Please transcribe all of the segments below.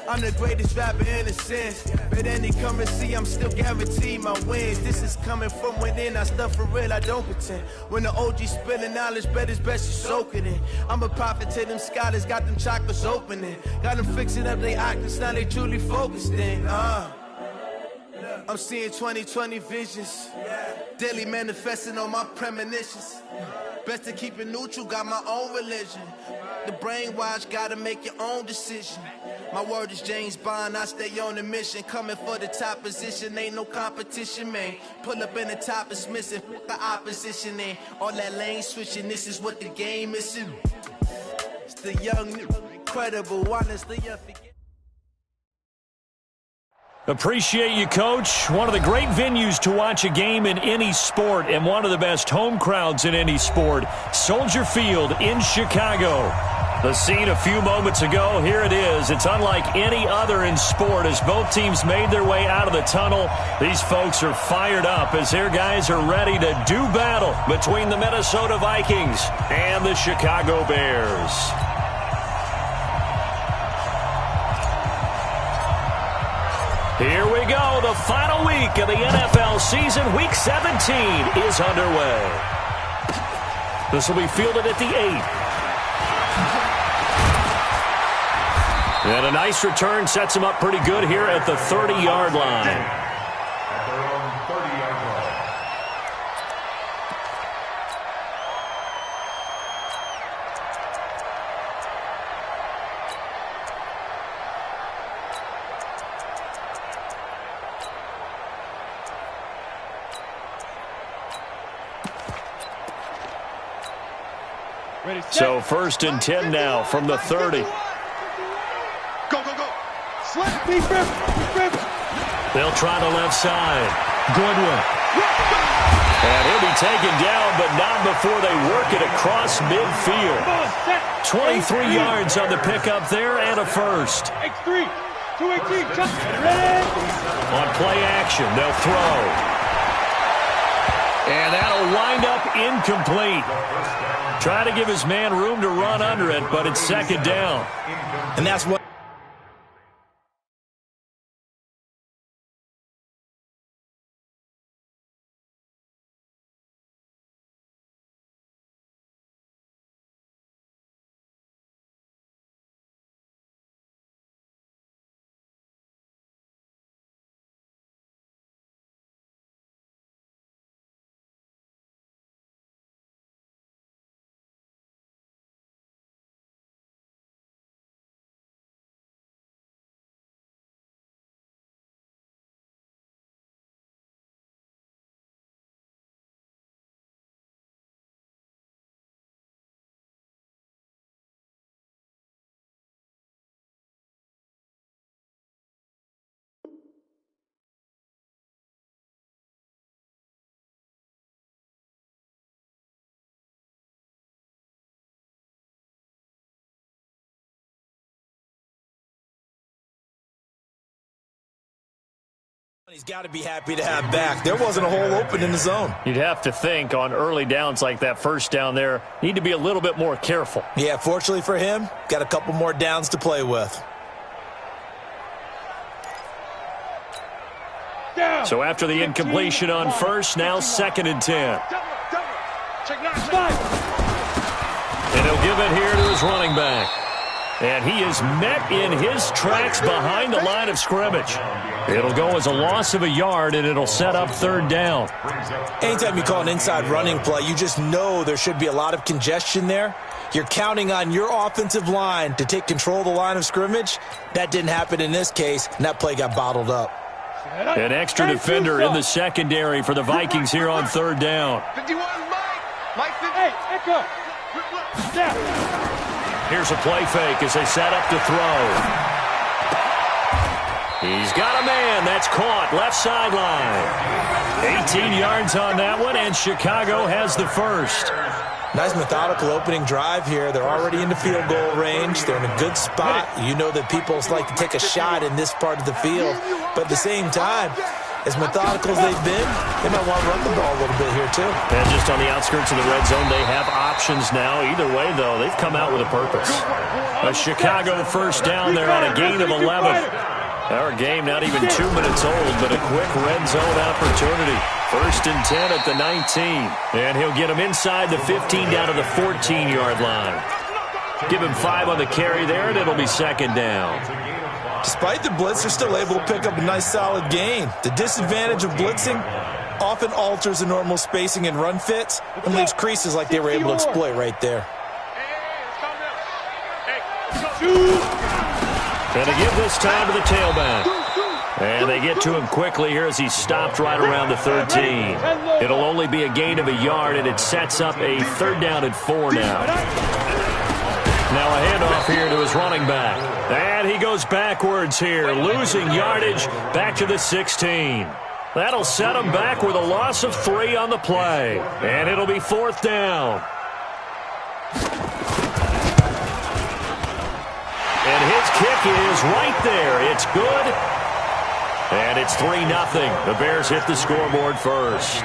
I'm the greatest rapper in a sense. But any currency, I'm still guaranteed my wins. This is coming from within, I stuff for real, I don't pretend. When the OG spilling knowledge, bet it's best you soak it in. I'm a prophet to them scholars, got them chakras opening. Got them fixing up their octaves, now they truly focused in. I'm seeing 2020 visions. Daily manifesting on my premonitions. Best to keep it neutral, got my own religion. The brainwash, gotta make your own decision. My word is James Bond, I stay on the mission. Coming for the top position, ain't no competition, man. Pull up in the top is missing, the opposition in. All that lane switching, this is what the game is. It's the young, incredible, honestly, I forget. Appreciate you, Coach. One of the great venues to watch a game in any sport and one of the best home crowds in any sport. Soldier Field in Chicago. The scene a few moments ago, here it is. It's unlike any other in sport as both teams made their way out of the tunnel. These folks are fired up as their guys are ready to do battle between the Minnesota Vikings and the Chicago Bears. Here we go. The final week of the NFL season. Week 17 is underway. This will be fielded at the 8. And a nice return sets him up pretty good here at the 30-yard line. At their own 30-yard line. So 1st and 10 now from the 30. Go, go, go. Slip, deep rip. They'll try the left side. Goodwin. And he'll be taken down, but not before they work it across midfield. 23 yards on the pickup there and a first. X3, 218, ready. On play action, they'll throw. And that'll wind up incomplete. Try to give his man room to run under it, but it's 2nd down. And that's what he's got to be happy to have back. There wasn't a hole open in the zone. You'd have to think on early downs like that first down there, need to be a little bit more careful. Yeah, fortunately for him, got a couple more downs to play with. So after the incompletion on first, now 2nd and 10. And he'll give it here to his running back. And he is met in his tracks behind the line of scrimmage. It'll go as a loss of a yard, and it'll set up 3rd down. Anytime you call an inside running play, you just know there should be a lot of congestion there. You're counting on your offensive line to take control of the line of scrimmage. That didn't happen in this case, and that play got bottled up. An extra defender in the secondary for the Vikings here on 3rd down. 51, Mike 50. Hey, Echo. Step. Here's a play fake as they set up to throw. He's got a man. That's caught. Left sideline. 18 yards on that one, and Chicago has the first. Nice methodical opening drive here. They're already in the field goal range. They're in a good spot. You know that people like to take a shot in this part of the field. But at the same time, as methodical as they've been, they might want to run the ball a little bit here too. And just on the outskirts of the red zone, they have options now. Either way, though, they've come out with a purpose. A Chicago first down there on a gain of 11. Our game not even 2 minutes old, but a quick red zone opportunity. First and 10 at the 19. And he'll get him inside the 15 down to the 14-yard line. Give him 5 on the carry there, and it'll be second down. Despite the blitz, they're still able to pick up a nice solid gain. The disadvantage of blitzing often alters the normal spacing and run fits and leaves creases like they were able to exploit right there. Gonna give this time to the tailback. And they get to him quickly here as he's stopped right around the 13. It'll only be a gain of a yard, and it sets up a 3rd down and 4 now. Now a handoff here to his running back. And he goes backwards here, losing yardage back to the 16. That'll set him back with a loss of 3 on the play. And it'll be 4th down. And his kick is right there. It's good. And it's 3-0. The Bears hit the scoreboard first.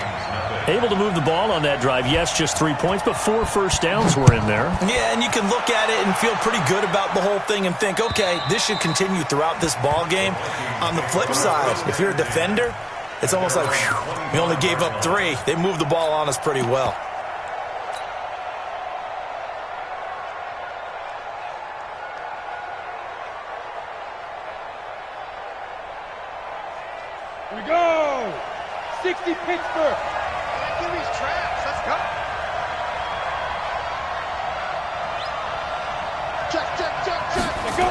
Able to move the ball on that drive. Yes, just 3 points, but 4 first downs were in there. Yeah, and you can look at it and feel pretty good about the whole thing and think, okay, this should continue throughout this ball game. On the flip side, if you're a defender, it's almost like, whew, we only gave up 3. They moved the ball on us pretty well. Here we go. 60 Pittsburgh. Give these traps. Let's go. Check. Let's go.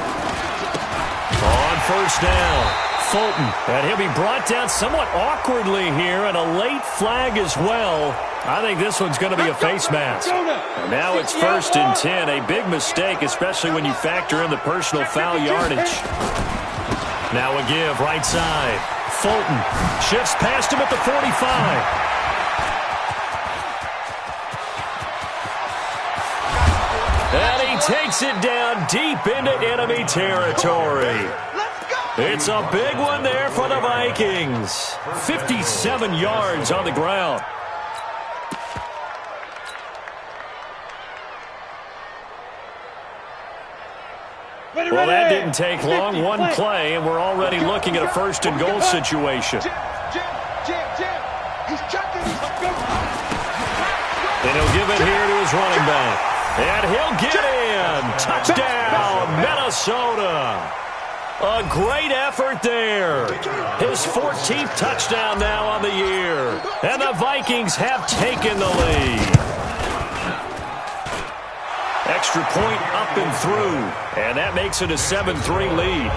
On first down, Fulton. And he'll be brought down somewhat awkwardly here, and a late flag as well. I think this one's going to be a face mask. And now it's 1st and 10. A big mistake, especially when you factor in the personal foul yardage. Now a give right side. Fulton shifts past him at the 45. And he takes it down deep into enemy territory. It's a big one there for the Vikings. 57 yards on the ground. Well, that didn't take long. One play, and we're already looking at a 1st and goal situation. Jim. He's checking. And he'll give it here to his running back. And he'll get in. Touchdown, Minnesota. A great effort there. His 14th touchdown now on the year. And the Vikings have taken the lead. Extra point up and through. And that makes it a 7-3 lead.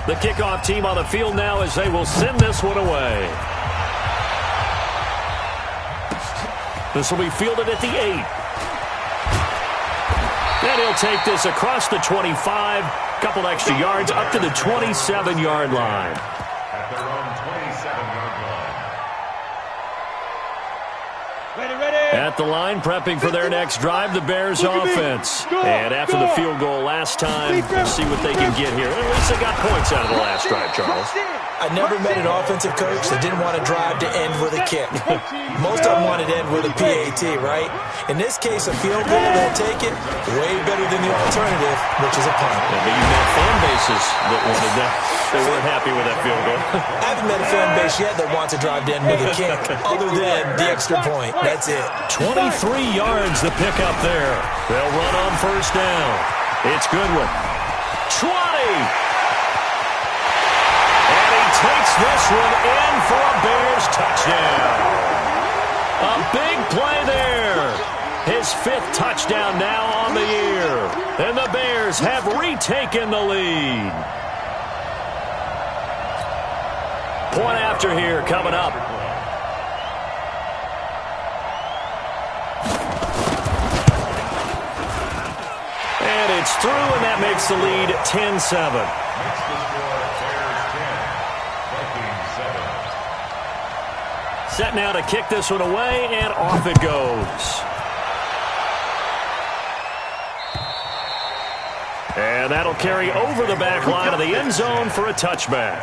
The kickoff team on the field now as they will send this one away. This will be fielded at the 8. And he'll take this across the 25. Couple extra yards up to the 27-yard line. At their own 27-yard line. At the line, prepping for their next drive, the Bears offense. And after the field goal last time, see what they can get here. At least they got points out of the last drive, Charles. I never met an offensive coach that didn't want to drive to end with a kick. Most of them wanted to end with a PAT, right? In this case, a field goal, they'll take it way better than the alternative, which is a punt. Yeah, but you met fan bases that wanted that. They weren't happy with that field goal. I haven't met a fan base yet that wants to drive to end with a kick, other than the extra point. That's it. 23 yards the pickup there. They'll run on first down. It's Goodwin. 20! And he takes this one in for a Bears touchdown. A big play there. His 5th touchdown now on the year. And the Bears have retaken the lead. Point after here coming up. And it's through, and that makes the lead 10-7. Makes the score Bears 10, Vikings 7. Set now to kick this one away, and off it goes. And that'll carry over the back line of the end zone for a touchback.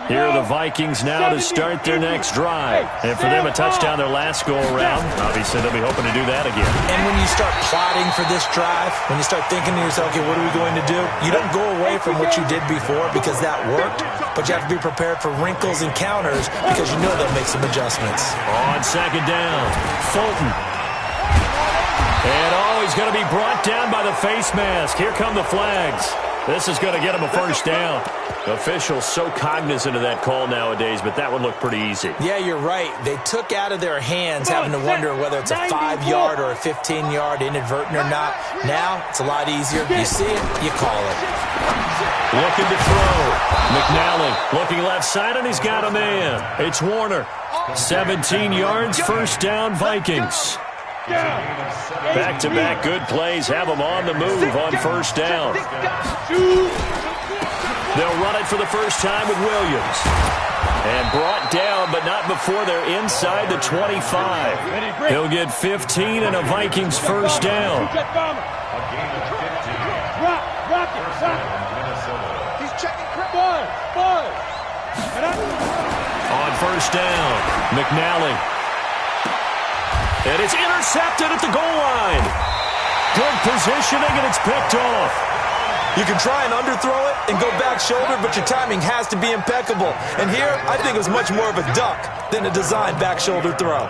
Here are the Vikings now to start their next drive. And for them, a touchdown their last go-around. Obviously, they'll be hoping to do that again. And when you start plotting for this drive, when you start thinking to yourself, okay, what are we going to do? You don't go away from what you did before because that worked, but you have to be prepared for wrinkles and counters because you know they'll make some adjustments. On second down, Fulton. And, he's going to be brought down by the face mask. Here come the flags. This is going to get him a first down. Officials so cognizant of that call nowadays, but that would look pretty easy. Yeah, you're right. They took out of their hands having to wonder whether it's a 5-yard or a 15-yard inadvertent or not. Now, it's a lot easier. You see it, you call it. Looking to throw. McNally looking left side, and he's got a man. It's Warner. 17 yards, first down, Vikings. Back-to-back good plays have them on the move on first down. They'll run it for the first time with Williams. And brought down, but not before they're inside the 25. He'll get 15 and a Vikings first down. He's checking On first down, McNally. And it's intercepted at the goal line. Good positioning, and it's picked off. You can try and underthrow it and go back shoulder, but your timing has to be impeccable. And here, I think it was much more of a duck than a designed back shoulder throw.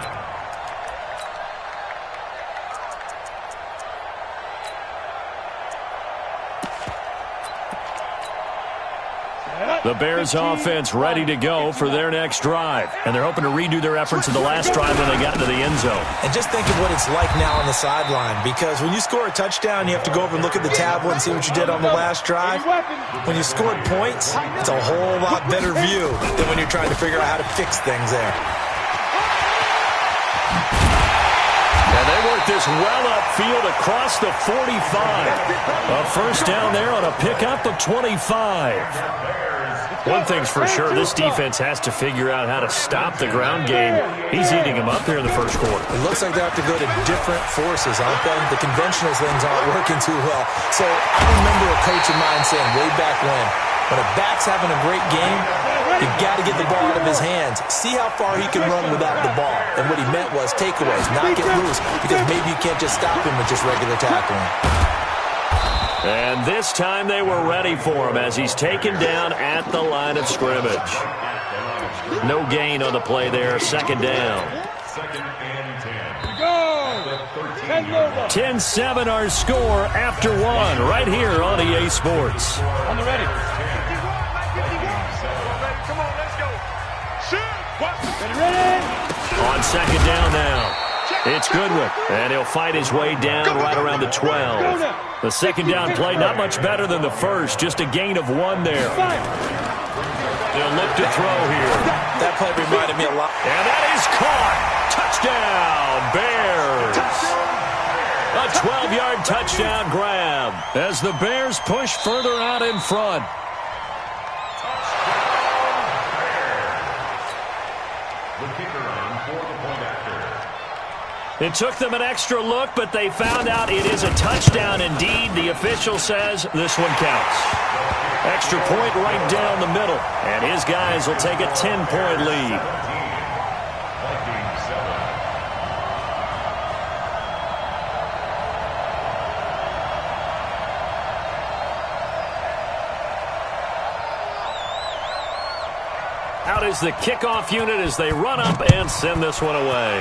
The Bears offense ready to go for their next drive. And they're hoping to redo their efforts in the last drive when they got into the end zone. And just think of what it's like now on the sideline, because when you score a touchdown, you have to go over and look at the tablet and see what you did on the last drive. When you scored points, it's a whole lot better view than when you're trying to figure out how to fix things there. And they work this well upfield across the 45. A first down there on a pickup of 25. One thing's for sure, this defense has to figure out how to stop the ground game. He's eating them up here in the first quarter. It looks like they have to go to different forces, aren't they? The conventional things aren't working too well. So I remember a coach of mine saying way back when a back's having a great game, you've got to get the ball out of his hands. See how far he can run without the ball. And what he meant was takeaways, not get loose, because maybe you can't just stop him with just regular tackling. And this time they were ready for him as he's taken down at the line of scrimmage. No gain on the play there, second down. 10-7 our score after one right here on EA Sports. On the ready. Come on, let's go. Shoot. Ready. On second down now. It's Goodwin, and he'll fight his way down right around the 12. The second down play, not much better than the first, just a gain of 1 there. They'll look to throw here. That play reminded me a lot. And that is caught. Touchdown, Bears. A 12-yard touchdown grab as the Bears push further out in front. The kicker on for the point after. It took them an extra look, but they found out it is a touchdown indeed. The official says this one counts. Extra point right down the middle, and his guys will take a 10-point lead. Out is the kickoff unit as they run up and send this one away.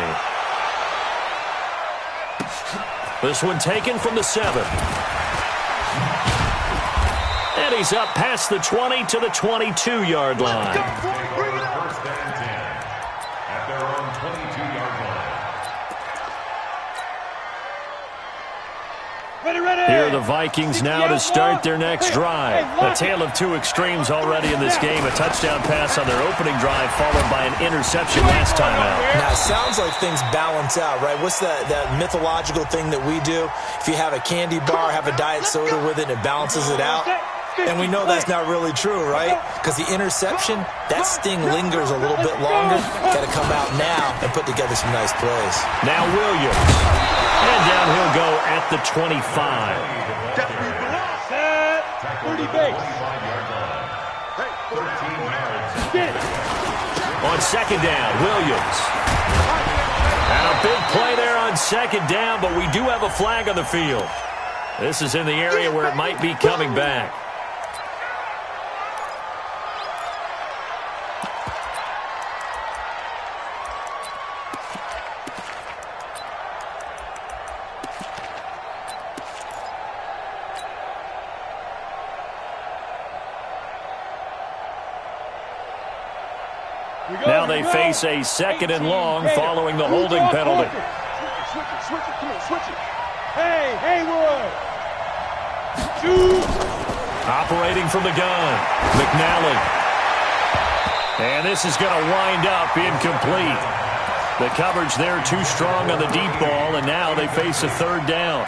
This one taken from the 7. And he's up past the 20 to the 22-yard line. First and 10 at their own 22-yard line. Here are the Vikings now to start their next drive. A tale of two extremes already in this game. A touchdown pass on their opening drive followed by an interception last time out. Now, it sounds like things balance out, right? What's that mythological thing that we do? If you have a candy bar, have a diet soda with it, and it balances it out. And we know that's not really true, right? Because the interception, that sting lingers a little bit longer. Got to come out now and put together some nice plays. Now Williams. And down he'll go at the 25. Set. 30 base. On second down, Williams. And a big play there on second down, but we do have a flag on the field. This is in the area where it might be coming back. Now they face a second and long following the holding penalty. Switch it, come on, switch it. Hey, Haywood. Shoot. Operating from the gun, McNally. And this is going to wind up incomplete. The coverage there too strong on the deep ball, and now they face a third down.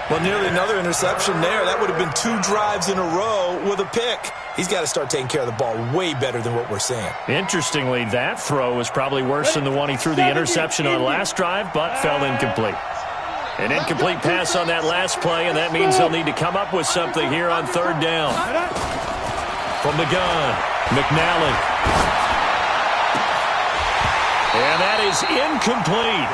Well, nearly another interception there. That would have been 2 drives in a row with a pick. He's got to start taking care of the ball way better than what we're seeing. Interestingly, that throw was probably worse than the one he threw the interception on last drive, but fell incomplete. An incomplete pass on that last play, and that means they'll need to come up with something here on third down. From the gun, McNally. And that is incomplete.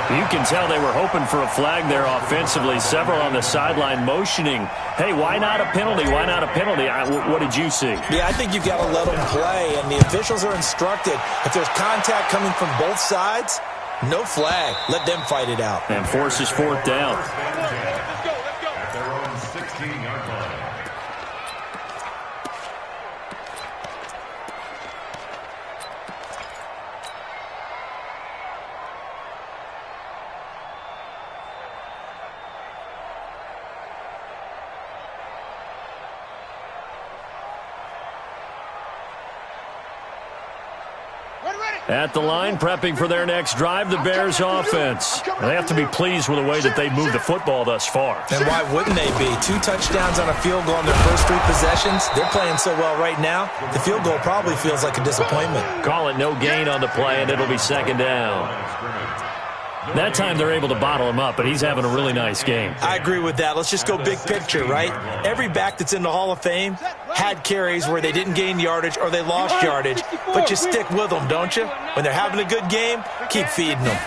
You can tell they were hoping for a flag there offensively. Several on the sideline motioning, hey, why not a penalty? Why not a penalty? What did you see? Yeah, I think you've got to let them play, and the officials are instructed. If there's contact coming from both sides, no flag. Let them fight it out. And forces fourth down. At their own 16-yard line. At the line, prepping for their next drive, the Bears offense. They have to be pleased with the way that they moved the football thus far. And why wouldn't they be? 2 touchdowns on a field goal on their first 3 possessions. They're playing so well right now, the field goal probably feels like a disappointment. Call it no gain on the play, and it'll be second down. That time they're able to bottle him up, but he's having a really nice game. I agree with that. Let's just go big picture, right? Every back that's in the Hall of Fame had carries where they didn't gain yardage or they lost yardage, but you stick with them, don't you? When they're having a good game, keep feeding them.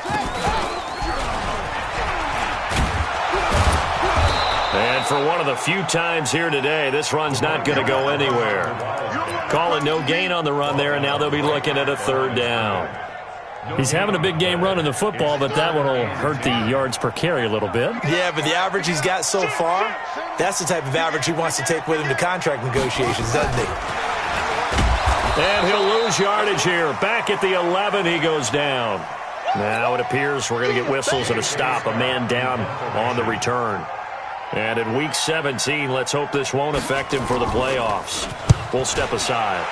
And for one of the few times here today, this run's not going to go anywhere. Call it no gain on the run there, and now they'll be looking at a third down. He's having a big game running the football, but that one will hurt the yards per carry a little bit. Yeah, but the average he's got so far, that's the type of average he wants to take with him to contract negotiations, doesn't he? And he'll lose yardage here. Back at the 11, he goes down. Now it appears we're going to get whistles and a stop, a man down on the return. And in Week 17, let's hope this won't affect him for the playoffs. We'll step aside.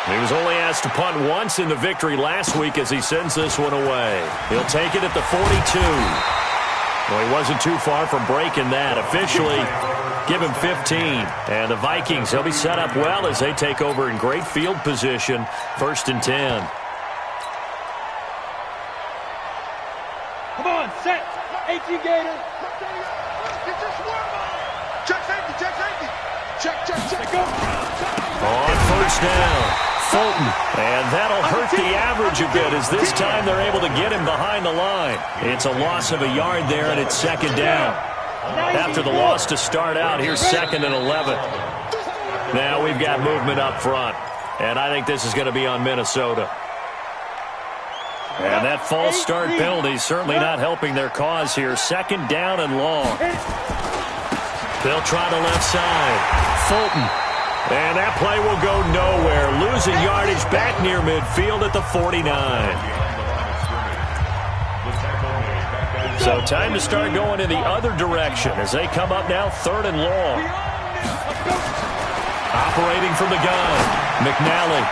He was only asked to punt once in the victory last week as he sends this one away. He'll take it at the 42. Well, he wasn't too far from breaking that. Officially, give him 15. And the Vikings, they'll be set up well as they take over in great field position. 1st and 10. Come on, set. 18 Gator. Check safety, check safety. Check. Go. On first down. Fulton, and that'll hurt the average a bit as this time they're able to get him behind the line. It's a loss of a yard there, and it's second down. After the loss to start out, here's 2nd and 11. Now we've got movement up front, and I think this is going to be on Minnesota. And that false start penalty certainly not helping their cause here. 2nd down and long. They'll try the left side. Fulton. And that play will go nowhere. Losing yardage back near midfield at the 49. So time to start going in the other direction as they come up now 3rd and long. Operating from the gun. McNally.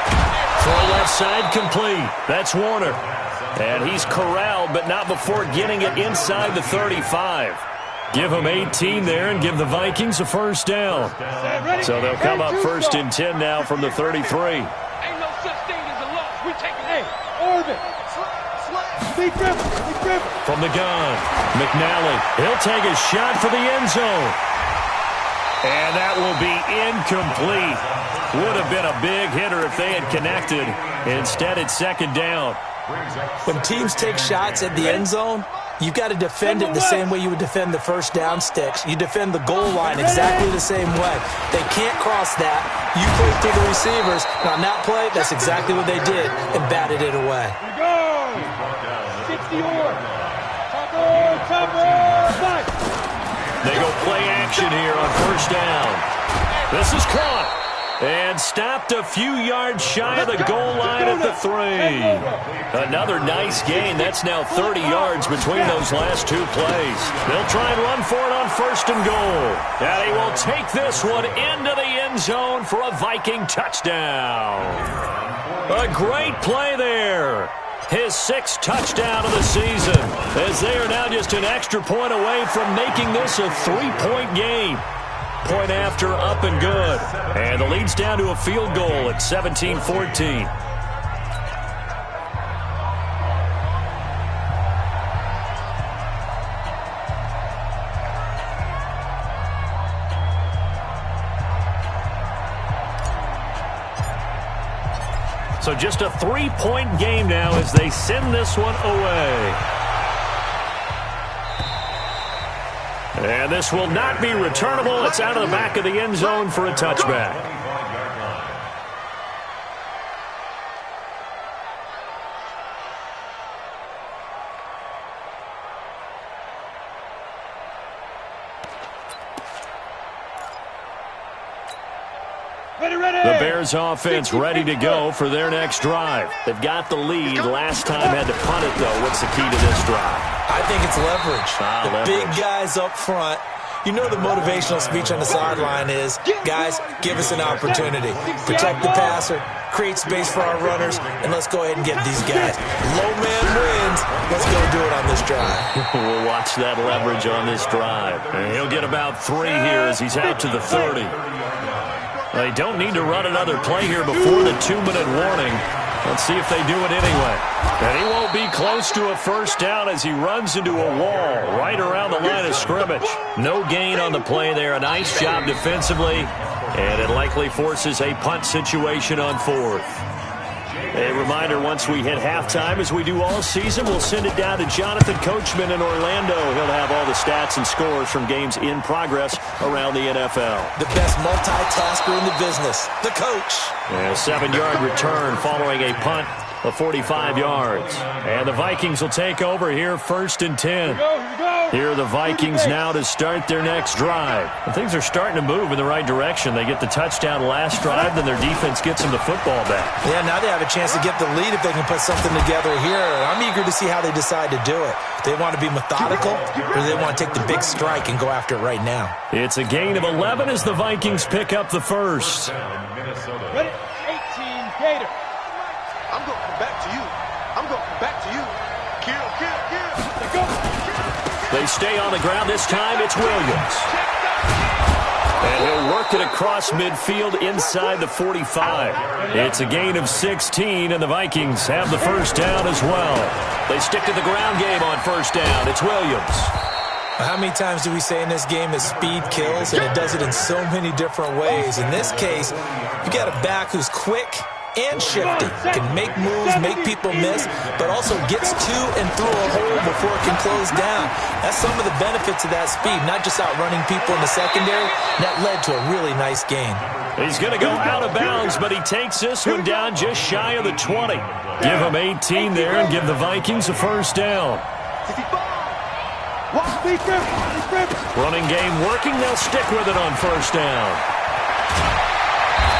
Throw left side complete. That's Warner. And he's corralled, but not before getting it inside the 35. Give them 18 there and give the Vikings a first down. So they'll come up first and 10 now from the 33. Ain't no such thing as a loss. We take it. Hey, Orbit. From the gun, McNally. He'll take a shot for the end zone. And that will be incomplete. Would have been a big hitter if they had connected. Instead, it's second down. When teams take shots at the end zone, you've got to defend it the same way you would defend the first down sticks. You defend the goal line exactly the same way. They can't cross that. You play through the receivers. And on that play, that's exactly what they did and batted it away. They go play action here on first down. This is caught and stopped a few yards shy of the goal line at the 3. Another nice gain. That's now 30 yards between those last two plays. They'll try and run for it on first and goal. And he will take this one into the end zone for a Viking touchdown. A great play there. His 6th touchdown of the season, as they are now just an extra point away from making this a 3-point game. Point after, up and good. And the lead's down to a field goal at 17-14. So just a 3-point game now as they send this one away. And this will not be returnable. It's out of the back of the end zone for a touchback. The Bears offense ready to go for their next drive. They've got the lead. Last time had to punt it, though. What's the key to this drive? I think it's leverage. The big guys up front. You know the motivational speech on the sideline is, guys, give us an opportunity. Protect the passer, create space for our runners, and let's go ahead and get these guys. Low man wins. Let's go do it on this drive. We'll watch that leverage on this drive. And he'll get about 3 here as he's out to the 30. They don't need to run another play here before the 2-minute warning. Let's see if they do it anyway. And he won't be close to a first down as he runs into a wall right around the line of scrimmage. No gain on the play there. A nice job defensively. And it likely forces a punt situation on 4th. A reminder, once we hit halftime, as we do all season, we'll send it down to Jonathan Coachman in Orlando. He'll have all the stats and scores from games in progress around the NFL. The best multitasker in the business, the coach. A 7-yard return following a punt of 45 yards. And the Vikings will take over here, 1st and 10. Here are the Vikings now to start their next drive. And things are starting to move in the right direction. They get the touchdown last drive, then their defense gets them the football back. Yeah, now they have a chance to get the lead if they can put something together here. I'm eager to see how they decide to do it. They want to be methodical, or do they want to take the big strike and go after it right now? It's a gain of 11 as the Vikings pick up the first. Ready? 18, Gator. I'm going to come back to you. I'm going to come back to you. Kill, kill, kill. They go. They stay on the ground. This time it's Williams. And he'll work it across midfield inside the 45. It's a gain of 16, and the Vikings have the first down as well. They stick to the ground game on first down. It's Williams. How many times do we say in this game that speed kills, and it does it in so many different ways? In this case, you got a back who's quick and shifty, can make moves, make people miss, but also gets to and through a hole before it can close down. That's some of the benefits of that speed, not just outrunning people in the secondary. That led to a really nice gain. He's going to go out of bounds, but he takes this one down just shy of the 20. Give him 18 there and give the Vikings a first down. Running game working. They'll stick with it on first down.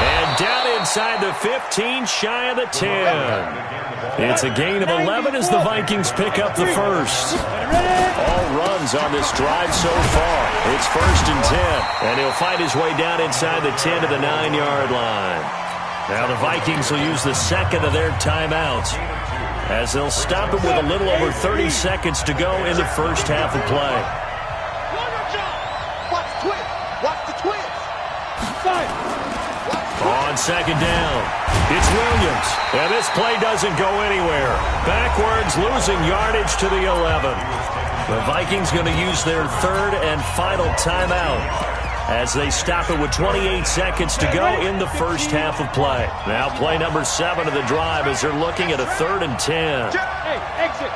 And down inside the 15, shy of the 10. It's a gain of 11 as the Vikings pick up the first. All runs on this drive so far. It's 1st and 10. And he'll fight his way down inside the 10 to the 9-yard line. Now the Vikings will use the second of their timeouts as they'll stop it with a little over 30 seconds to go in the first half of play. second down. It's Williams, and this play doesn't go anywhere. Backwards, losing yardage to the 11. The Vikings going to use their third and final timeout as they stop it with 28 seconds to go in the first half of play. Now play number 7 of the drive as they're looking at a 3rd and 10. Hey, exit.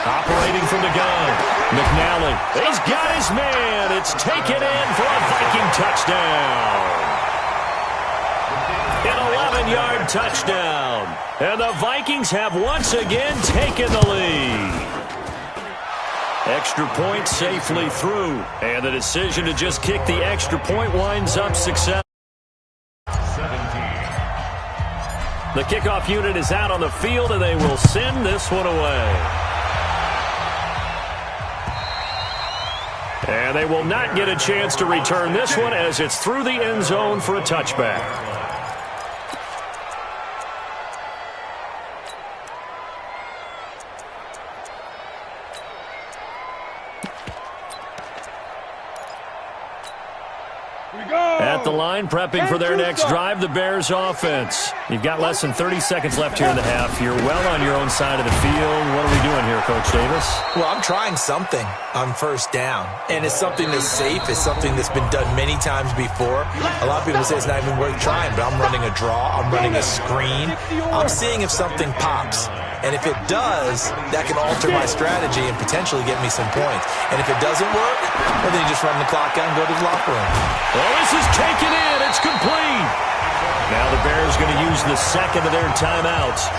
Operating from the gun, McNally. He's got his man. It's taken in for a Viking touchdown. An 11-yard touchdown. And the Vikings have once again taken the lead. Extra point safely through. And the decision to just kick the extra point winds up success. The kickoff unit is out on the field, and they will send this one away. And they will not get a chance to return this one as it's through the end zone for a touchback. At the line, prepping for their next drive, the Bears offense. You've got less than 30 seconds left here in the half. You're well on your own side of the field. What are we doing here, Coach Davis? Well, I'm trying something on first down, and it's something that's safe. It's something that's been done many times before. A lot of people say it's not even worth trying, but I'm running a draw. I'm running a screen. I'm seeing if something pops. And if it does, that can alter my strategy and potentially get me some points. And if it doesn't work, well, then you just run the clock out and go to the locker room. Oh, this is taken in. It's complete. Now the Bears going to use the second of their timeouts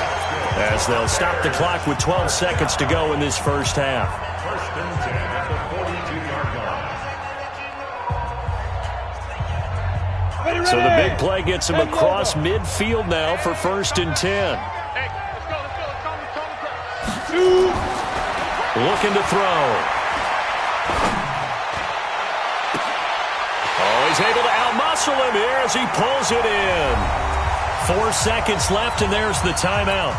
as they'll stop the clock with 12 seconds to go in this first half. First and 10 at the 42-yard line. So the big play gets him across midfield now for 1st and 10. Looking to throw. Oh, he's able to outmuscle him here as he pulls it in. 4 seconds left, and there's the timeout.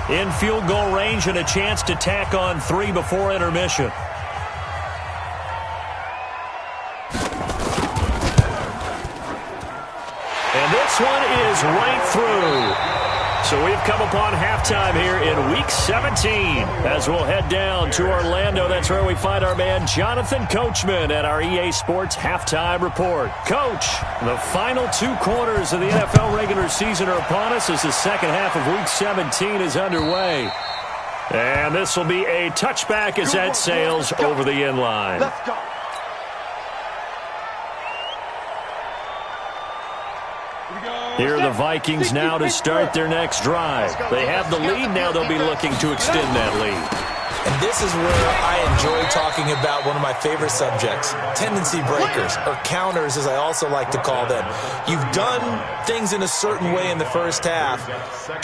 In field goal range and a chance to tack on 3 before intermission. And this one is right through. So we've come upon halftime here in Week 17 as we'll head down to Orlando. That's where we find our man Jonathan Coachman at our EA Sports Halftime Report. Coach, the final 2 quarters of the NFL regular season are upon us as the second half of Week 17 is underway. And this will be a touchback as that sails over the end line. Let's go. Here are the Vikings now to start their next drive. They have the lead. Now they'll be looking to extend that lead. And this is where I enjoy talking about one of my favorite subjects, tendency breakers, or counters as I also like to call them. You've done things in a certain way in the first half,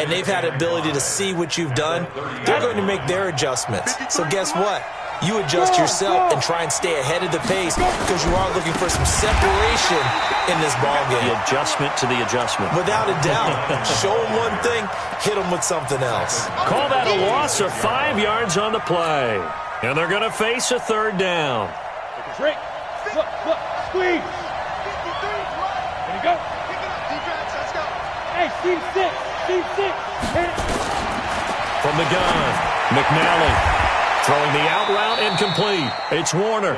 and they've had the ability to see what you've done. They're going to make their adjustments. So guess what? You adjust yourself and try and stay ahead of the pace because you are looking for some separation in this ballgame. The adjustment to the adjustment. Without a doubt. Show them one thing, hit them with something else. Call that a loss of 5 yards on the play. And they're going to face a 3rd down. Drake, look, squeeze. There you go. Hey, team 6. Hit it. From the gun, McNally. Throwing the out route incomplete. It's Warner.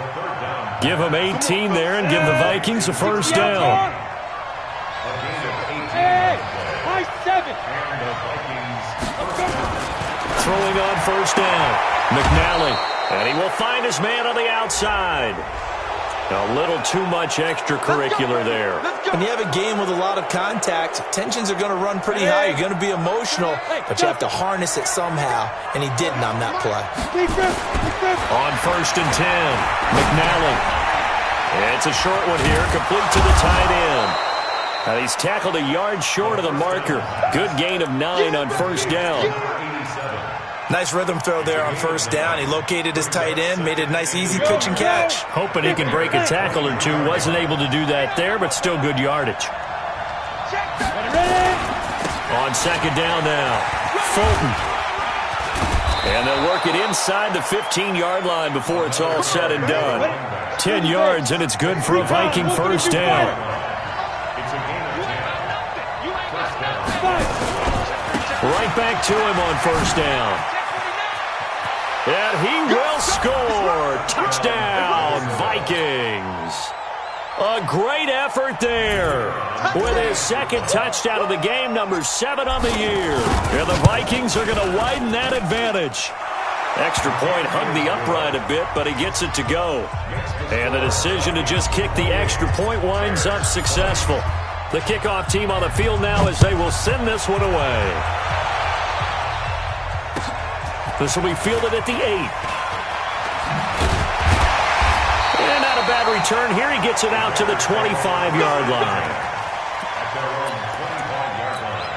Give him 18 there and give the Vikings a first down. Hey, high 7. Throwing on first down. McNally. And he will find his man on the outside. A little too much extracurricular there. When you have a game with a lot of contact, tensions are going to run pretty high. You're going to be emotional, but you have to harness it somehow, and he didn't on that play. On 1st and 10, McNally. It's a short one here, complete to the tight end. And he's tackled a yard short of the marker. Good gain of 9 on first down. Nice rhythm throw there on first down. He located his tight end, made it a nice easy pitch and catch. Hoping he can break a tackle or two. Wasn't able to do that there, but still good yardage. On 2nd down now, Fulton. And they'll work it inside the 15-yard line before it's all said and done. 10 yards, and it's good for a Viking first down. Right back to him on first down. And he will score. Touchdown, Vikings. A great effort there. With his second touchdown of the game, number 7 on the year. And the Vikings are going to widen that advantage. Extra point hugged the upright a bit, but he gets it to go. And the decision to just kick the extra point winds up successful. The kickoff team on the field now as they will send this one away. This will be fielded at the 8. And not a bad return here. He gets it out to the 25-yard line. At their own 25-yard line.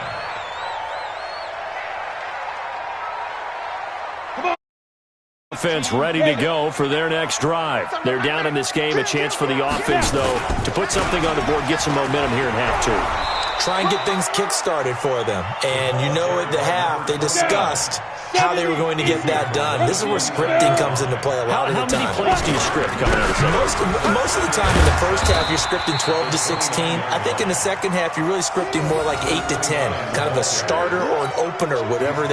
Offense ready to go for their next drive. They're down in this game. A chance for the offense, though, to put something on the board, get some momentum here in half 2. Try and get things kick-started for them. And you know at the half, they discussed how they were going to get that done. This is where scripting comes into play a lot of the time. How many plays do you script coming out of this? Most of the time in the first half, you're scripting 12 to 16. I think in the second half, you're really scripting more like 8 to 10. Kind of a starter or an opener, whatever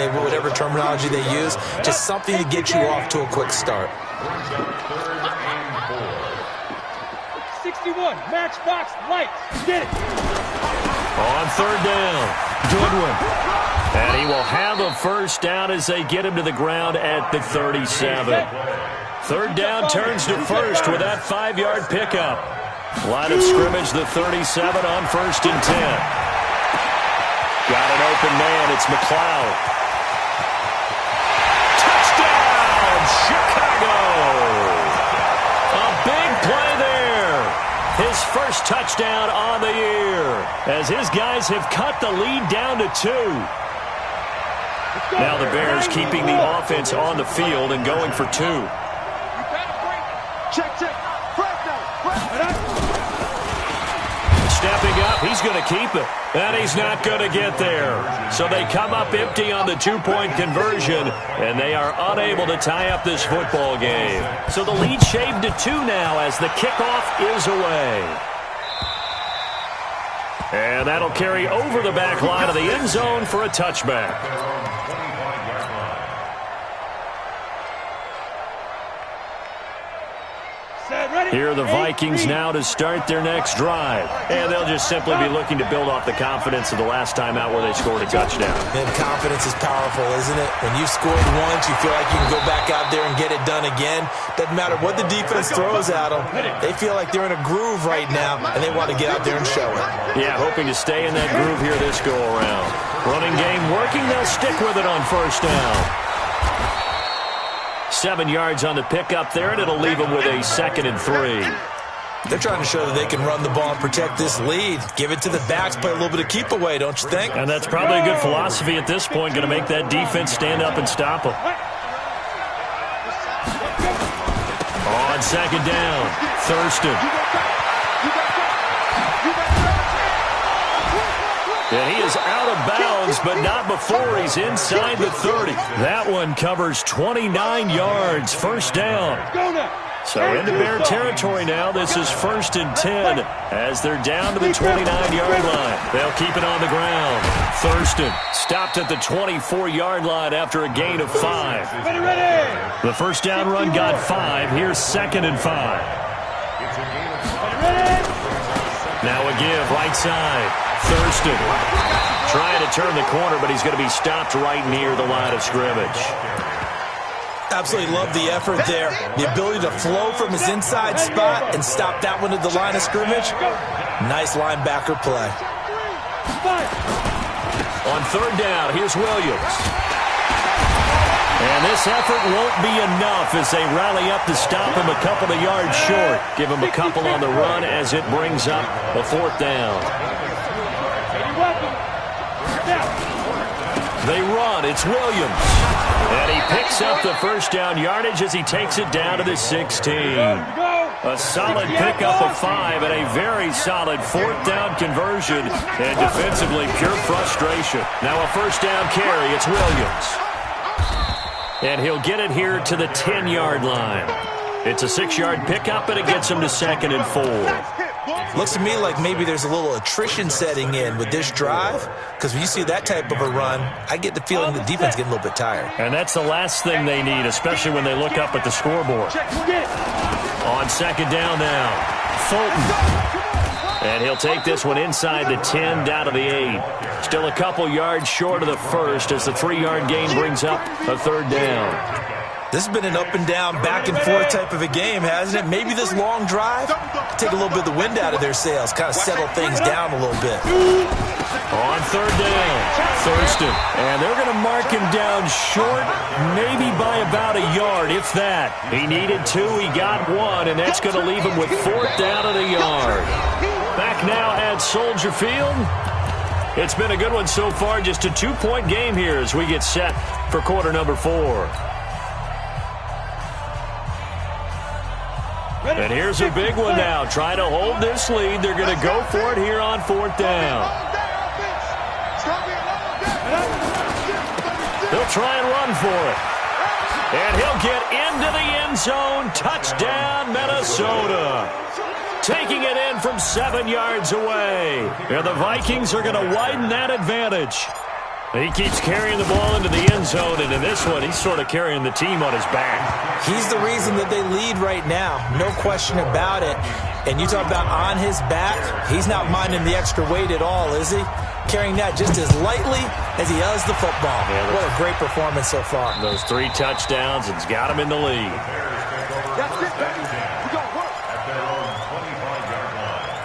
terminology they use. Just something to get you off to a quick start. 61, matchbox lights. Get it. On third down, Goodwin. And he will have a first down as they get him to the ground at the 37. Third down turns to first with that 5-yard pickup. Line of scrimmage, the 37 on first and 10. Got an open man. It's McLeod. Touchdown, Chicago. A big play there. His first touchdown on the year as his guys have cut the lead down to 2. Now the Bears keeping the offense on the field and going for 2. Check. Stepping up, he's going to keep it. And he's not going to get there. So they come up empty on the 2-point conversion, and they are unable to tie up this football game. So the lead shaved to 2 now as the kickoff is away. And that'll carry over the back line of the end zone for a touchback. Here are the Vikings now to start their next drive. And they'll just simply be looking to build off the confidence of the last time out where they scored a touchdown. And confidence is powerful, isn't it? When you've scored once, you feel like you can go back out there and get it done again. Doesn't matter what the defense throws at them. They feel like they're in a groove right now, and they want to get out there and show it. Yeah, hoping to stay in that groove here this go-around. Running game working. They'll stick with it on first down. 7 yards on the pickup there, and it'll leave them with a 2nd and 3. They're trying to show that they can run the ball and protect this lead. Give it to the backs, play a little bit of keep away, don't you think? And that's probably a good philosophy at this point, going to make that defense stand up and stop them. On second down, Thurston. And he is out of bounds, but not before he's inside the 30. That one covers 29 yards, first down. So into Bear territory now. This is 1st and 10 as they're down to the 29-yard line. They'll keep it on the ground. Thurston stopped at the 24-yard line after a gain of 5. The first down run got 5. Here's 2nd and 5. Now a give right side. Thurston trying to turn the corner, but he's going to be stopped right near the line of scrimmage. Absolutely love the effort there. The ability to flow from his inside spot and stop that one at the line of scrimmage. Nice linebacker play. On third down, here's Williams. And this effort won't be enough as they rally up to stop him a couple of yards short. Give him a couple on the run as it brings up a 4th down. They run. It's Williams. And he picks up the first down yardage as he takes it down to the 16. A solid pickup of 5 and a very solid 4th down conversion. And defensively, pure frustration. Now a first down carry. It's Williams. And he'll get it here to the 10-yard line. It's a 6-yard pickup, and it gets him to 2nd and 4. Looks to me like maybe there's a little attrition setting in with this drive, because when you see that type of a run, I get the feeling the defense getting a little bit tired. And that's the last thing they need, especially when they look up at the scoreboard. On 2nd down now, Fulton. And he'll take this one inside the 10, down to the 8. Still a couple yards short of the first as the 3-yard gain brings up a 3rd down. This has been an up-and-down, back-and-forth type of a game, hasn't it? Maybe this long drive take a little bit of the wind out of their sails, kind of settle things down a little bit. On 3rd down, Thurston. And they're going to mark him down short, maybe by about a yard, if that. He needed 2, he got 1, and that's going to leave him with 4th down at a yard. Back now at Soldier Field. It's been a good one so far, just a 2-point game here as we get set for quarter number 4. And here's a big one now. Trying to hold this lead. They're going to go for it here on 4th down. He'll try and run for it. And he'll get into the end zone. Touchdown, Minnesota. Taking it in from 7 yards away. And the Vikings are going to widen that advantage. He keeps carrying the ball into the end zone, and in this one, he's sort of carrying the team on his back. He's the reason that they lead right now, no question about it. And you talk about on his back, he's not minding the extra weight at all, is he? Carrying that just as lightly as he does the football. Yeah, what a great performance so far. Those 3 touchdowns, it's got him in the lead. That's it, baby. We got work. At their own 25-yard line.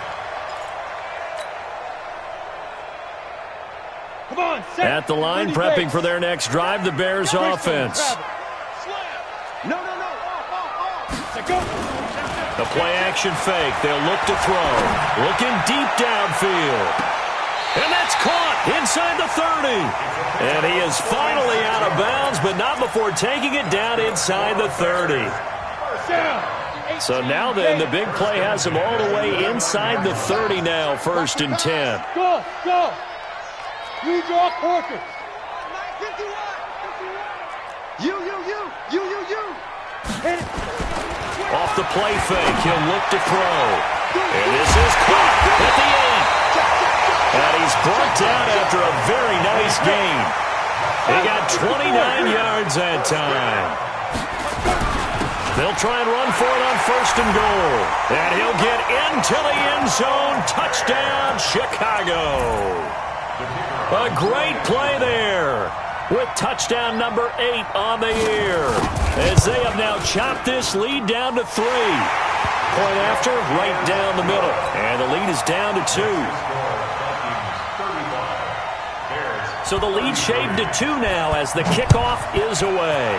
Come on, set. At the line, prepping for their next drive, the Bears offense. No. Off. Go. The play-action fake. They'll look to throw. Looking deep downfield. And that's caught inside the 30. And he is finally out of bounds, but not before taking it down inside the 30. So now then, the big play has him all the way inside the 30 now, 1st and 10. Go. You draw quarters. You. Hit it. Off the play fake, he'll look to throw. And this is caught at the end. And he's brought down after a very nice gain. He got 29 yards that time. They'll try and run for it on 1st and goal. And he'll get into the end zone. Touchdown, Chicago. A great play there with touchdown number 8 on the year, as they have now chopped this lead down to 3. Point after, right down the middle. And the lead is down to 2. So the lead shaved to 2 now as the kickoff is away.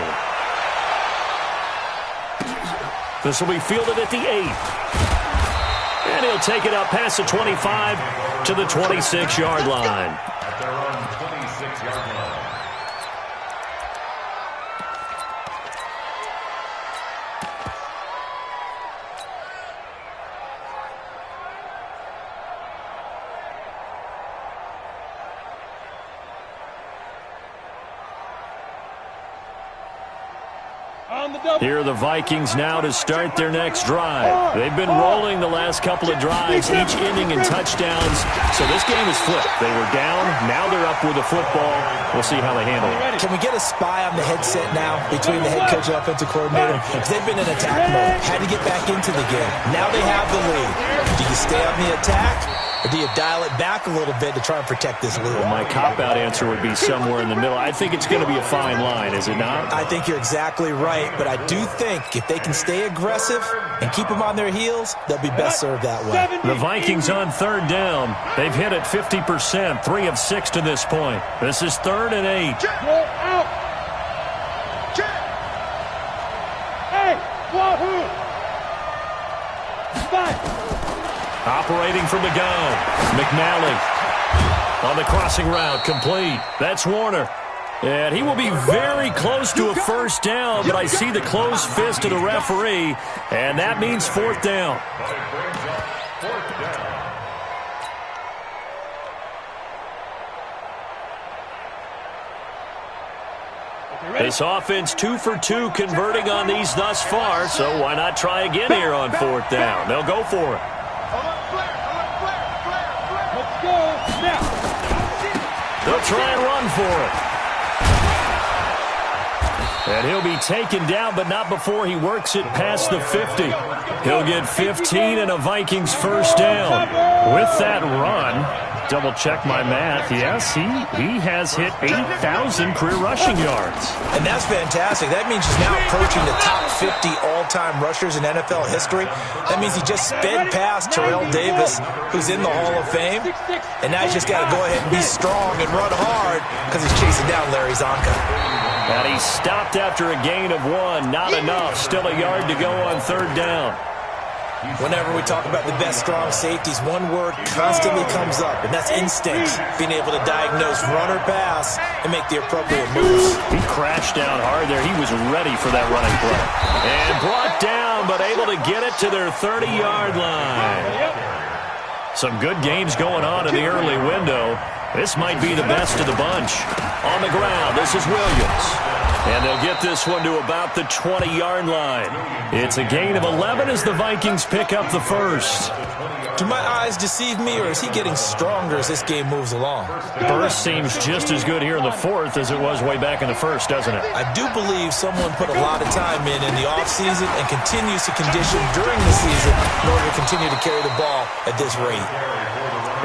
This will be fielded at the 8. And he'll take it up past the 25 to the 26-yard line. At their own 26-yard line. Here are the Vikings now to start their next drive. They've been rolling the last couple of drives, each inning in touchdowns. So this game is flipped. They were down, now they're up with the football. We'll see how they handle it. Can we get a spy on the headset now between the head coach and offensive coordinator? Because they've been in attack mode, had to get back into the game. Now they have the lead. Do you stay on the attack, or do you dial it back a little bit to try and protect this lead? Well, my cop-out answer would be somewhere in the middle. I think it's going to be a fine line, is it not? I think you're exactly right, but I do think if they can stay aggressive and keep them on their heels, they'll be best served that way. The Vikings on 3rd down. They've hit it 50%, 3 of 6 to this point. This is 3rd and 8. Go out. Hey, wahoo. Five. Operating from the gun, McNally on the crossing route, complete. That's Warner. And he will be very close to a 1st down, but I see the closed fist of the referee, and that means 4th down. This offense 2 for 2 converting on these thus far, so why not try again here on 4th down? They'll go for it. Let's go. Now. They'll try and run for it. And he'll be taken down, but not before he works it past the 50. He'll get 15 and a Vikings first down. With that run, double check my math. Yes, he has hit 8,000 career rushing yards. And that's fantastic. That means he's now approaching the top 50 all-time rushers in NFL history. That means he just sped past Terrell Davis, who's in the Hall of Fame. And now he's just got to go ahead and be strong and run hard because he's chasing down Larry Zonka. And he stopped after a gain of 1. Not enough. Still a yard to go on 3rd down. Whenever we talk about the best strong safeties, one word constantly comes up, and that's instinct. Being able to diagnose run or pass and make the appropriate moves. He crashed down hard there. He was ready for that running play. And brought down, but able to get it to their 30-yard line. Some good games going on in the early window. This might be the best of the bunch. On the ground, this is Williams. And they'll get this one to about the 20-yard line. It's a gain of 11 as the Vikings pick up the first. Do my eyes deceive me, or is he getting stronger as this game moves along? Burst seems just as good here in the 4th as it was way back in the 1st, doesn't it? I do believe someone put a lot of time in the offseason and continues to condition during the season in order to continue to carry the ball at this rate.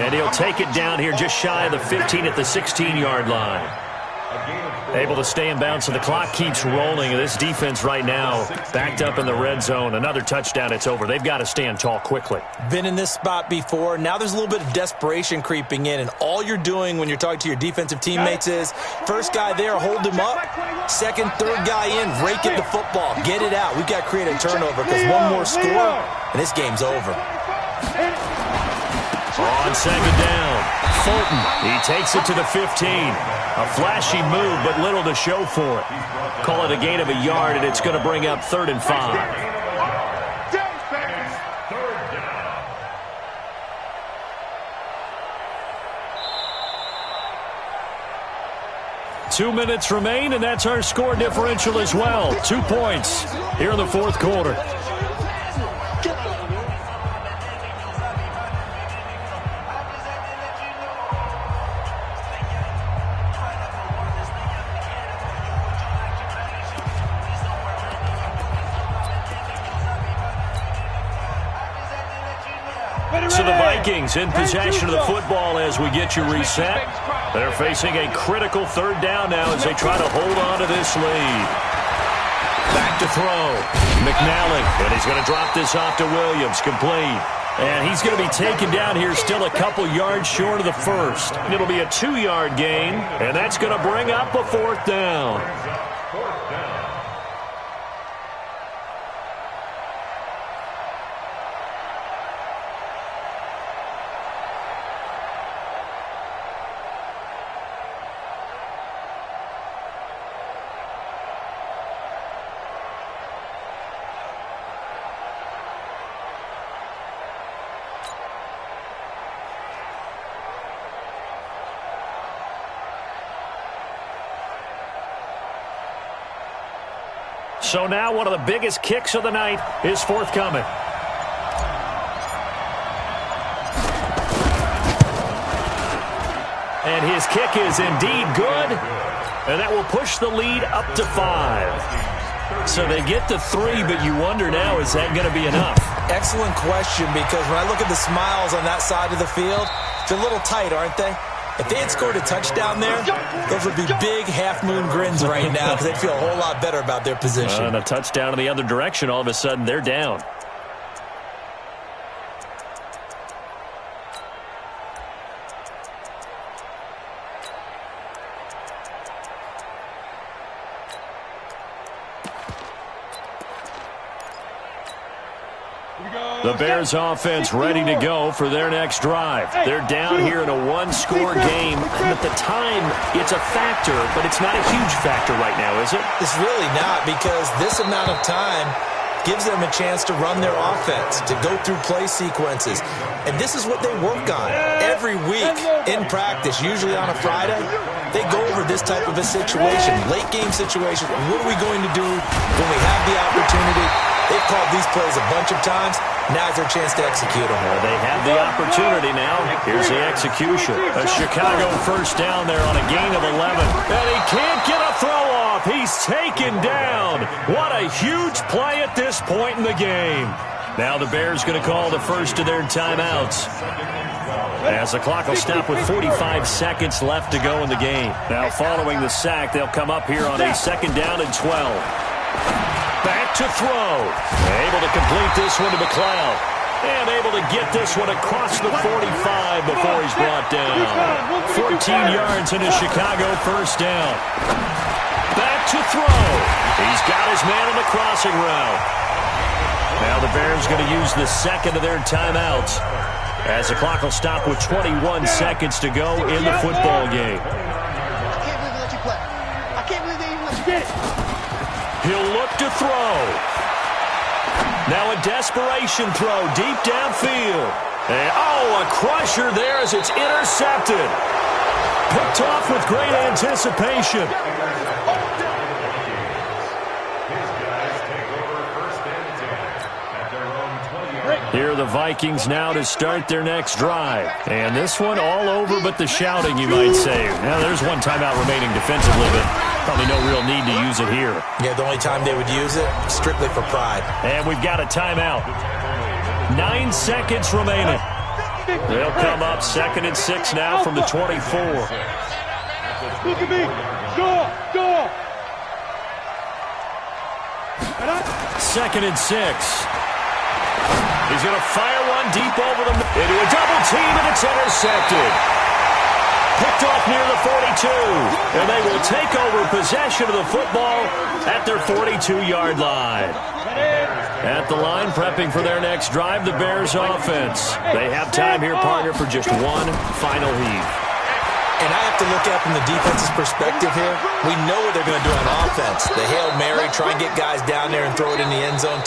And he'll take it down here just shy of the 15 at the 16-yard line. Able to stay in bounds, so the clock keeps rolling. This defense right now backed up in the red zone. Another touchdown, it's over. They've got to stand tall quickly. Been in this spot before. Now there's a little bit of desperation creeping in, and all you're doing when you're talking to your defensive teammates is first guy there, hold him up. Second, third guy in, rake at the football. Get it out. We've got to create a turnover because one more score, and this game's over. On 2nd down, Fulton, he takes it to the 15. A flashy move, but little to show for it. Call it a gain of a yard, and it's going to bring up 3rd and 5. 2 minutes remain, and that's our score differential as well. 2 points here in the 4th quarter. So the Vikings in possession of the football as we get you reset. They're facing a critical 3rd down now as they try to hold on to this lead. Back to throw. McNally, and he's going to drop this off to Williams, complete. And he's going to be taken down here still a couple yards short of the 1st. It'll be a 2-yard gain, and that's going to bring up a 4th down. So now one of the biggest kicks of the night is forthcoming. And his kick is indeed good. And that will push the lead up to 5. So they get to 3, but you wonder now, is that going to be enough? Excellent question, because when I look at the smiles on that side of the field, they're a little tight, aren't they? If they had scored a touchdown there, those would be big half-moon grins right now because they'd feel a whole lot better about their position. And a touchdown in the other direction, all of a sudden they're down. The Bears offense ready to go for their next drive. They're down here in a one-score game. And at the time, it's a factor, but it's not a huge factor right now, is it? It's really not, because this amount of time gives them a chance to run their offense, to go through play sequences. And this is what they work on every week in practice, usually on a Friday. They go over this type of a situation, late game situation. What are we going to do when we have the opportunity? They've called these plays a bunch of times. Now's their chance to execute them. Well, they have the opportunity now. Here's the execution. A Chicago first down there on a gain of 11. And he can't get a throw off. He's taken down. What a huge play at this point in the game. Now the Bears going to call the first of their timeouts, as the clock will stop with 45 seconds left to go in the game. Now following the sack, they'll come up here on a 2nd down and 12. Back to throw. Able to complete this one to McLeod. And able to get this one across the 45 before he's brought down. 14 yards in a Chicago first down. Back to throw. He's got his man on the crossing route. Now the Bears going to use the second of their timeouts, as the clock will stop with 21 seconds to go in the football game. I can't believe they let you play. I can't believe they even let you get it. He'll look to throw. Now a desperation throw deep downfield. And, a crusher there as it's intercepted. Picked off with great anticipation. Here are the Vikings now to start their next drive. And this one all over but the shouting, you might say. Now, there's one timeout remaining defensively, but probably no real need to use it here. Yeah, the only time they would use it, strictly for pride. And we've got a timeout. 9 seconds remaining. They'll come up 2nd and 6 now from the 24. Look at me. Go. 2nd and 6. He's going to fire one deep over the middle into a double team, and it's intercepted. Picked off near the 42, and they will take over possession of the football at their 42-yard line. At the line, prepping for their next drive, the Bears offense. They have time here, partner, for just one final heave. And I have to look at from the defense's perspective here. We know what they're going to do on offense. The Hail Mary, try and get guys down there and throw it in the end zone.